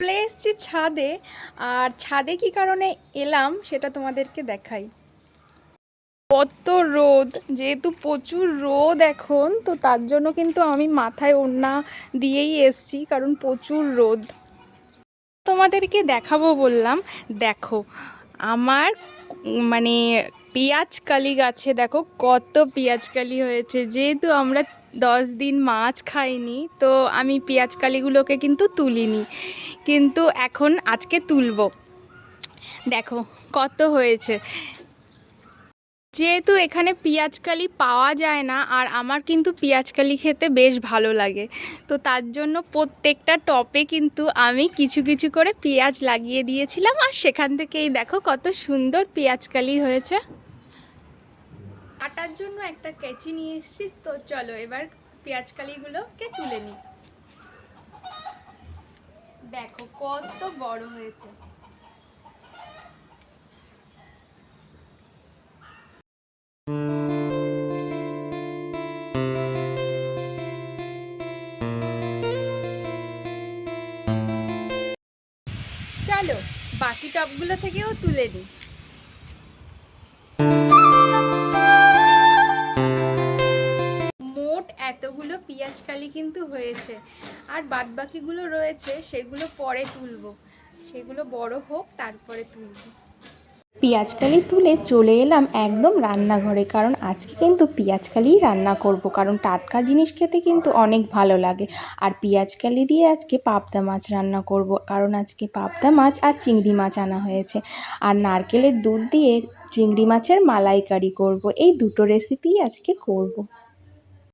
চলে এসেছি ছাদে। আর ছাদে কি কারণে এলাম সেটা তোমাদেরকে দেখাই। কত রোদ, যেহেতু প্রচুর রোদ এখন, তো তার জন্য কিন্তু আমি মাথায় ওড়না দিয়েই এসছি, কারণ প্রচুর রোদ। তোমাদেরকে দেখাবো বললাম। দেখো আমার মানে পেঁয়াজকালি গাছে দেখো কত পেঁয়াজকালি হয়েছে। যেহেতু আমরা 10 দিন মাছ খাইনি, তো আমি পেঁয়াজকালিগুলোকে কিন্তু তুলিনি, কিন্তু এখন আজকে তুলবো। দেখো কত হয়েছে। যেহেতু এখানে পেঁয়াজকালি পাওয়া যায় না, আর আমার কিন্তু পেঁয়াজকালি খেতে বেশ ভালো লাগে, তো তার জন্য প্রত্যেকটা টপে কিন্তু আমি কিছু কিছু করে পেঁয়াজ লাগিয়ে দিয়েছিলাম, আর সেখান থেকেই দেখো কত সুন্দর পেঁয়াজকালি হয়েছে। কাটার জন্য একটা কেচি নিয়ে এসেছি, তো চলো এবার পেঁয়াজকালিগুলোকে তুলে নিই। দেখো কত বড় হয়েছে। চলো বাকি টবগুলো থেকেও তুলে নিই। মোট এতগুলো পেঁয়াজকালি কিন্তু হয়েছে, আর বাদবাকিগুলো রয়েছে সেগুলো পরে তুলবো, সেগুলো বড় হোক তারপরে তুলবো। পেঁয়াজকালি তুলে চলে এলাম একদম রান্নাঘরে, কারণ আজকে কিন্তু পেঁয়াজকালিই রান্না করব, কারণ টাটকা জিনিস খেতে কিন্তু অনেক ভালো লাগে। আর পেঁয়াজকালি দিয়ে আজকে পাবদা মাছ রান্না করব, কারণ আজকে পাবদা মাছ আর চিংড়ি মাছ আনা হয়েছে। আর নারকেলের দুধ দিয়ে চিংড়ি মাছের মালাইকারি করব। এই দুটো রেসিপি আজকে করব।